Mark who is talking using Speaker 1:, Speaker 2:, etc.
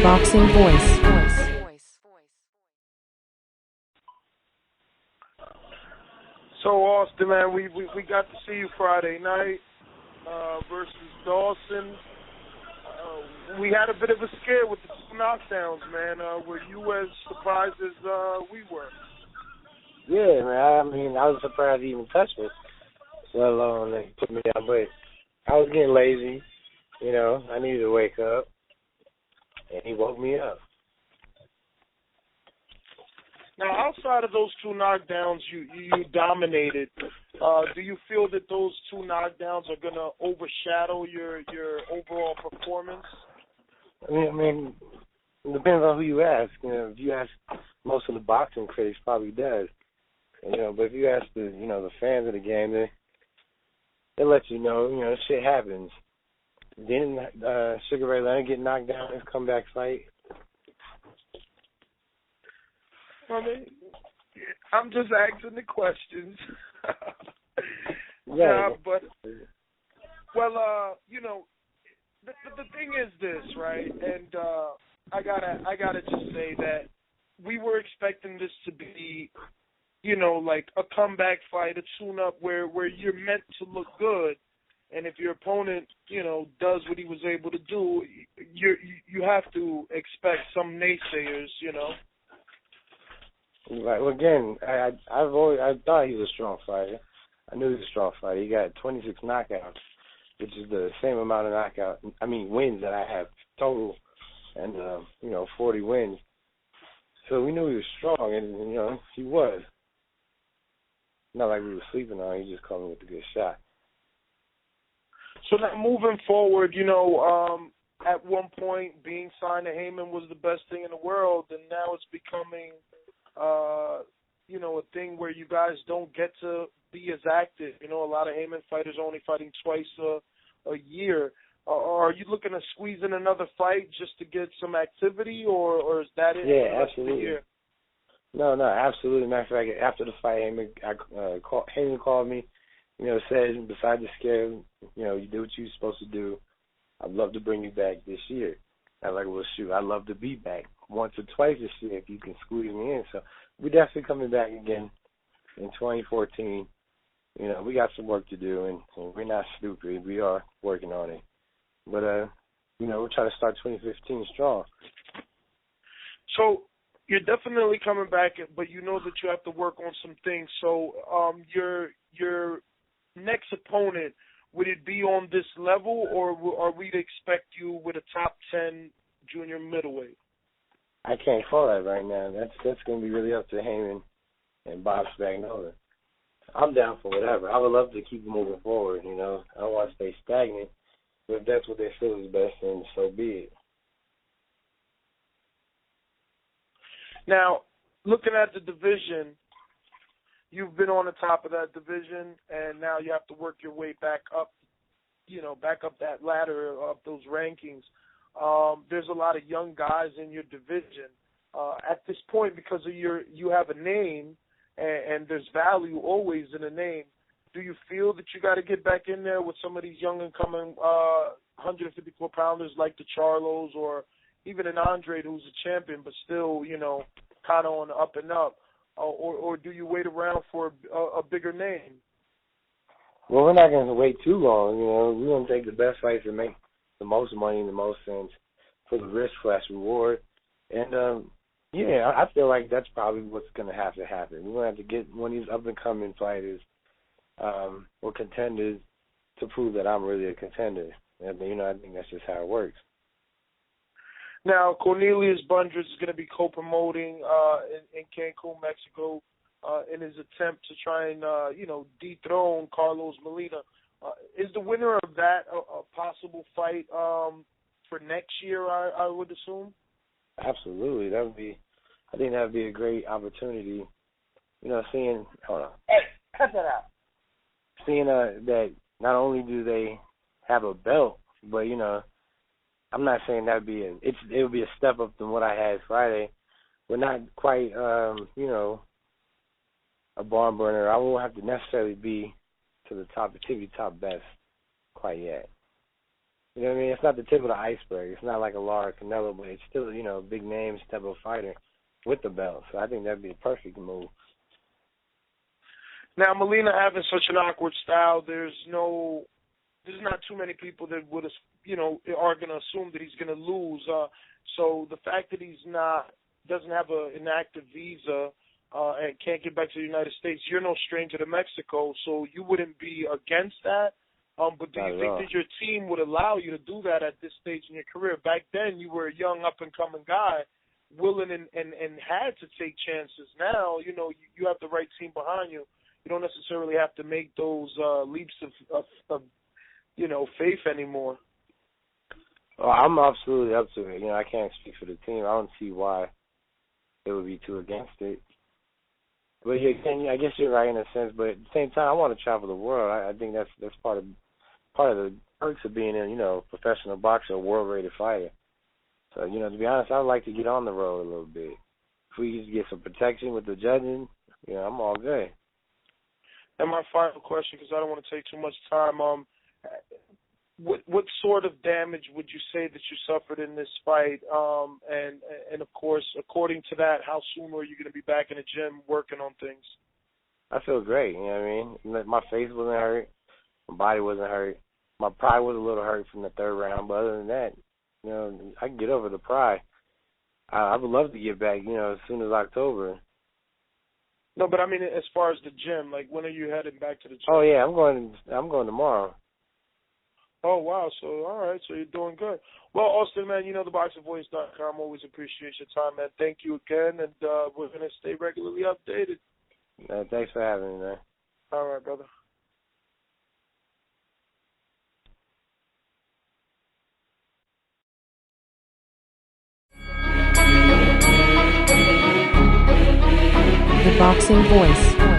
Speaker 1: boxing voice.
Speaker 2: So Austin, man, we got to see you Friday night versus Dawson. We had a bit of a scare with the two knockdowns, man. Were you as surprised as we were?
Speaker 3: Yeah, man. I mean, I was surprised he even touched me, let alone they put me down. But I was getting lazy, you know. I needed to wake up, and he woke me up.
Speaker 2: Now, outside of those two knockdowns, you dominated. Do you feel that those two knockdowns are going to overshadow your overall performance?
Speaker 3: I mean, it depends on who you ask. You know, if you ask most of the boxing critics, probably does. You know, but if you ask the fans of the game, they let you know, shit happens. Didn't Sugar Ray Leonard get knocked down in his comeback fight?
Speaker 2: I mean, I'm just asking the questions.
Speaker 3: Yeah,
Speaker 2: but well, the thing is this, right? And I gotta just say that we were expecting this to be, like a comeback fight, a tune-up where you're meant to look good, and if your opponent, does what he was able to do, you have to expect some naysayers,
Speaker 3: Right. Well, again, I thought he was a strong fighter. I knew he was a strong fighter. He got 26 knockouts, which is the same amount of wins that I have total, and 40 wins. So we knew he was strong, and he was. Not like we were sleeping on him. He just called me with a good shot.
Speaker 2: So now moving forward, at one point being signed to Heyman was the best thing in the world, and now it's becoming a thing where you guys don't get to be as active. A lot of Heyman fighters are only fighting twice a year. Are you looking to squeeze in another fight just to get some activity, or is that it?
Speaker 3: Yeah, absolutely. No, absolutely. Matter of fact, after the fight, Heyman called me, said, besides the scare, you do what you're supposed to do. I'd love to bring you back this year. I was like, well, shoot, I'd love to be back once or twice this year if you can squeeze me in. So we're definitely coming back again in 2014. We got some work to do, and we're not stupid. We are working on it. But, we're trying to start 2015 strong.
Speaker 2: So you're definitely coming back, but you know that you have to work on some things. So your next opponent, would it be on this level, or are we to expect you with a top 10 junior middleweight?
Speaker 3: I can't call that right now. That's going to be really up to Heyman and Bob Spagnola. I'm down for whatever. I would love to keep moving forward, I don't want to stay stagnant. But if that's what they feel is best, then so be it.
Speaker 2: Now, looking at the division, you've been on the top of that division, and now you have to work your way back up, back up that ladder of those rankings. There's a lot of young guys in your division. At this point, because of you have a name, and there's value always in a name, do you feel that you got to get back in there with some of these young and coming 154-pounders like the Charlos, or even an Andrade who's a champion but still, kind of on the up and up? Or do you wait around for a bigger name?
Speaker 3: Well, we're not going to wait too long. We're going to take the best fights and make the most money in the most sense for the risk/reward. And, I feel like that's probably what's going to have to happen. We're going to have to get one of these up-and-coming fighters or contenders to prove that I'm really a contender. I think that's just how it works.
Speaker 2: Now, Cornelius Bundres is going to be co-promoting in Cancun, Mexico, in his attempt to try and, dethrone Carlos Molina. Is the winner of that a possible fight for next year, I would assume?
Speaker 3: Absolutely. I think that would be a great opportunity. Hold on.
Speaker 2: Hey, cut that out.
Speaker 3: Seeing that not only do they have a belt, but, I'm not saying it would be a step up from what I had Friday. We're not quite, a barn burner. I won't have to necessarily be to the top best quite yet. You know what I mean? It's not the tip of the iceberg. It's not like a Lara Canelo, but it's still, you know, a big name type of fighter with the belt. So I think that'd be a perfect move.
Speaker 2: Now, Molina having such an awkward style, there's not too many people that would, you know, are going to assume that he's going to lose. So the fact that doesn't have an active visa and can't get back to the United States, you're no stranger to Mexico, so you wouldn't be against that. But do you think that your team would allow you to do that at this stage in your career? Back then, you were a young up-and-coming guy, willing and had to take chances. Now, you know, you have the right team behind you. You don't necessarily have to make those leaps of you know, faith anymore.
Speaker 3: Well, I'm absolutely up to it. You know, I can't speak for the team. I don't see why they would be too against it. But I guess you're right in a sense. But at the same time, I want to travel the world. I think that's part of the perks of being a, you know, professional boxer, a world-rated fighter. So, you know, to be honest, I'd like to get on the road a little bit. If we just get some protection with the judging, you know, I'm all good.
Speaker 2: And my final question, because I don't want to take too much time, what sort of damage would you say that you suffered in this fight? And of course, according to that, how soon are you going to be back in the gym working on things? I
Speaker 3: feel great. You know what I mean? My face wasn't hurt. My body wasn't hurt. My pride was a little hurt from the third round, but other than that, you know, I can get over the pride. I would love to get back, you know, as soon as October.
Speaker 2: No, but I mean, as far as the gym, like, when are you heading back to the gym?
Speaker 3: Oh yeah, I'm going tomorrow.
Speaker 2: Oh wow, so all right, so you're doing good. Well, Austin, man, you know theboxingvoice.com. Always appreciate your time, man. Thank you again, and we're gonna stay regularly updated.
Speaker 3: Thanks for having me, man.
Speaker 2: All right, brother.
Speaker 1: The Boxing Voice.